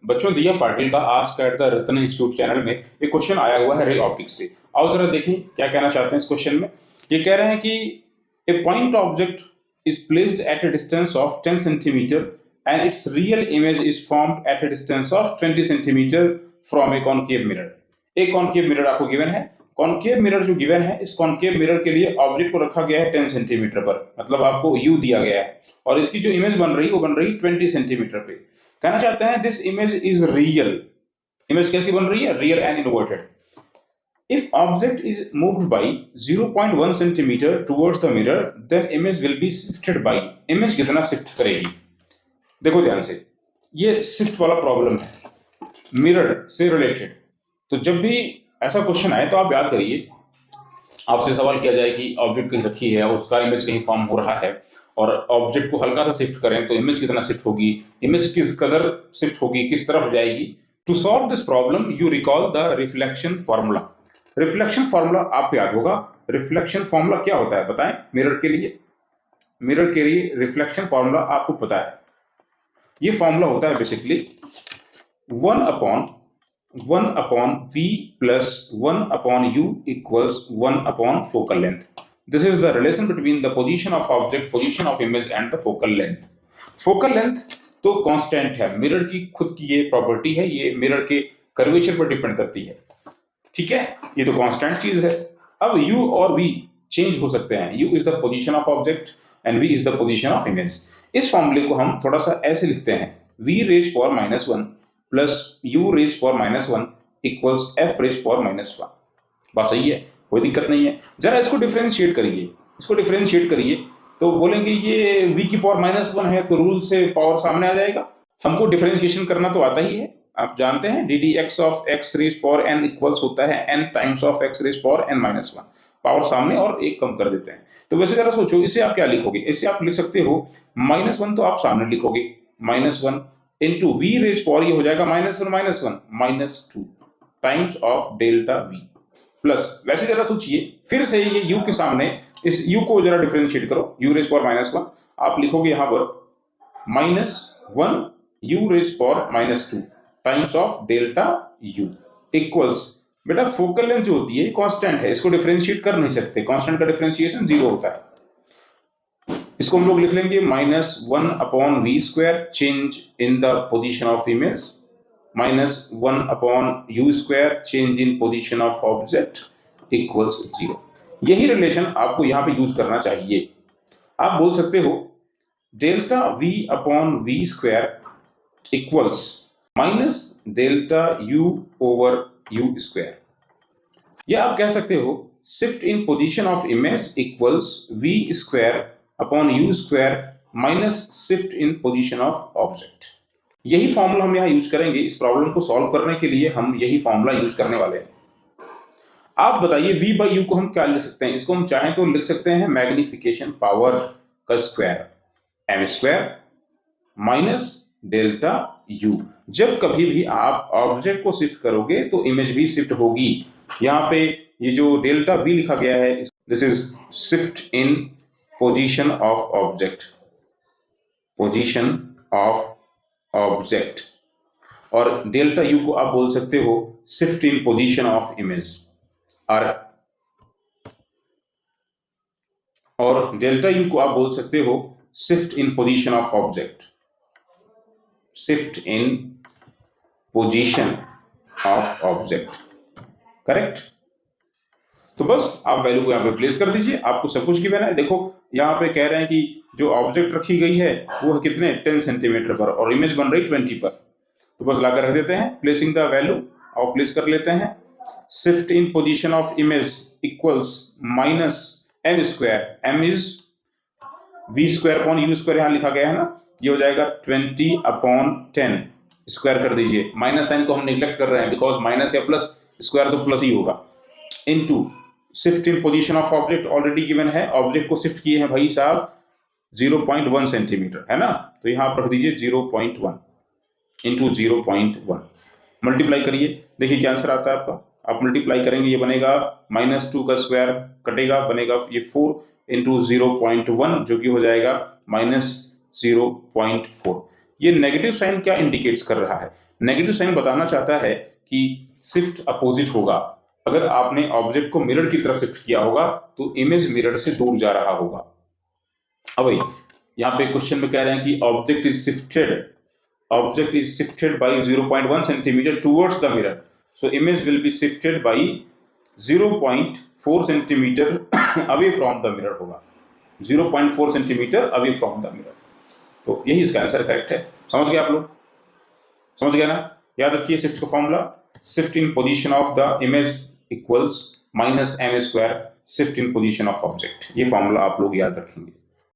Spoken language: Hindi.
बच्चों, दिया पाटिल का ask at the Ratna institute channel में एक क्वेश्चन आया हुआ है रे ऑप्टिक्स से। आओ जरा देखें क्या कहना चाहते हैं इस क्वेश्चन में। ये कह रहे हैं कि a point object is placed at a distance of 10 centimetre and its real image is formed at a distance of 20 centimetre from a concave mirror. एक कॉनकेव मिरर आपको गिवन है। कॉनकेव मिरर जो गिवन है, इस कॉनकेव मिरर के लिए ऑब्जेक्ट को रखा गया है 10 सेंटीमीटर पर, मतलब आपको यू दिया गया है, और इसकी जो इमेज बन रही है वो बन रही है 20 सेंटीमीटर पे। कहना चाहते हैं this image is real. Image कैसी बन रही है? Real and inverted. If object is moved by 0.1 centimetre towards the mirror then image will be shifted by. Image कितना शिफ्ट करेगी? देखो ध्यान से, ये शिफ्ट वाला प्रॉब्लम है मिरर से रिलेटेड। तो जब भी ऐसा क्वेश्चन आए तो आप याद करिए, आपसे सवाल किया जाए कि ऑब्जेक्ट कहीं रखी है और उसका इमेज कहीं फॉर्म हो रहा है, और ऑब्जेक्ट को हल्का सा शिफ्ट करें तो इमेज कितना शिफ्ट होगी, इमेज किस कदर शिफ्ट होगी, किस तरफ जाएगी। To solve this problem you recall the reflection formula. Reflection formula आपको याद होगा। रिफ्लेक्शन फॉर्मूला क्या होता है बताएं मिरर के लिए? मिरर के लिए रिफ्लेक्शन फॉर्मूला आपको पता है। ये फॉर्मूला होता है basically 1 upon v plus 1 upon u equals 1 upon focal length. This is the relation between the position of object, position of image and the focal length. Focal length तो कांस्टेंट है, मिरर की खुद की ये प्रॉपर्टी है, ये मिरर के कर्वेचर पर डिपेंड करती है। ठीक है, ये तो कांस्टेंट चीज है। अब u और v चेंज हो सकते हैं। u is the position of object and v is the position of image। इस फॉर्मूले को हम थोड़ा सा ऐसे लिखते हैं, v raised power -1 plus u raise power -1 equals f raise power -1। बात सही है, कोई दिक्कत नहीं है। जरा इसको डिफरेंशिएट करिए, इसको डिफरेंशिएट करिए तो बोलेंगे ये v की पावर -1 है तो रूल से पावर सामने आ जाएगा। हमको डिफरेंशिएशन करना तो आता ही है, आप जानते हैं ddx of x raise power n equals होता है n times of x raise power n -1। Power सामने और एक कम कर देते हैं। तो वैसे जरा सोचो, इसे आप क्या लिखोगे? इसे आप लिख सकते हो -1 तो आप सामने लिखोगे -1 इंटू v रेज पावर, ये हो जाएगा -1 -2 times of delta v plus. वैसे जरा सोचिए फिर से, ये u के सामने इस u को जरा डिफरेंशिएट करो, u रेज पावर -1 आप लिखोगे यहां पर -1 u raise power -2 times of delta u equals. बेटा फोकल लेंथ जो होती है कांस्टेंट है, इसको डिफरेंशिएट कर नहीं सकते, कांस्टेंट का डिफरेंशिएशन 0 होता है। इसको हम लोग लिख लेंगे -1 upon v square change in the position of image -1 upon u square change in position of object equals 0। यही रिलेशन आपको यहां पे यूज करना चाहिए। आप बोल सकते हो delta v upon v square equals minus delta u over u square, या आप कह सकते हो shift in position of image equals v square upon u square minus shift in position of object. यही फॉर्मूला हम यहाँ यूज करेंगे। इस प्रॉब्लम को सॉल्व करने के लिए हम यही फॉर्मूला यूज करने वाले हैं। आप बताइए v बाई u को हम क्या लिख सकते हैं? इसको हम चाहें तो लिख सकते हैं मैग्निफिकेशन पावर का square m square minus delta u। जब कभी भी आप ऑब्जेक्ट को शिफ्ट करोगे तो इमेज भी शिफ्ट होगी। यहाँ पे ये जो डेल्टा v लिखा गया है, this is shift in position of object, position of object, और डेल्टा यू को आप बोल सकते हो shift in position of image, और डेल्टा यू को आप बोल सकते हो shift in position of object, shift in position of object. Correct? तो बस आप वैल्यू को यहाँ पे प्लेस कर दीजिए, आपको सब कुछ गिवन है। देखो यहाँ पे कह रहे हैं कि जो ऑब्जेक्ट रखी गई है वो कितने 10 सेंटीमीटर पर और इमेज बन रही 20 पर। तो बस लाकर रख देते हैं, प्लेसिंग द वैल्यू और प्लेस कर लेते हैं। Shift in position of image equals minus m square, m is v square upon u square यहाँ लिखा गया है ना, ये हो जाएगा 20 अपॉन 10 स्क्वायर कर दीजिए। माइनस साइन को हम निगलेक्ट कर रहे हैं बिकॉज माइनस या प्लस, स्क्वायर तो प्लस ही होगा। Into shift in position of object already given है, ऑब्जेक्ट को शिफ्ट किए हैं भाई साहब 0.1 सेंटीमीटर है ना, तो यहां आप रख दीजिए 0.1 इंटू 0.1 मल्टीप्लाई करिए, देखिए क्या आंसर आता है आपका। आप मल्टीप्लाई करेंगे, ये बनेगा -2 का स्क्वायर कटेगा, बनेगा ये 4 इंटू 0.1 जो कि हो जाएगा -0.4। ये नेगेटिव साइन क्या इंडिकेट्स कर रहा है? नेगेटिव साइन बताना चाहता है कि शिफ्ट अपोजिट होगा। अगर आपने ऑब्जेक्ट को मिरर की तरफ शिफ्ट किया होगा तो इमेज मिरर से दूर जा रहा होगा। अब भाई यहाँ पे क्वेश्चन में कह रहे हैं कि object is shifted by 0.1 centimetre towards the mirror, so image will be shifted by 0.4 centimetre away from the mirror होगा, 0.4 centimetre away from the mirror. तो यही इसका आंसर करेक्ट है। समझ गए आप लोग? समझ गया ना? याद रखिए शिफ्ट का formula, shift in position of the image equals -m² shift in position of object. ये फॉर्मूला आप लोग याद रखेंगे।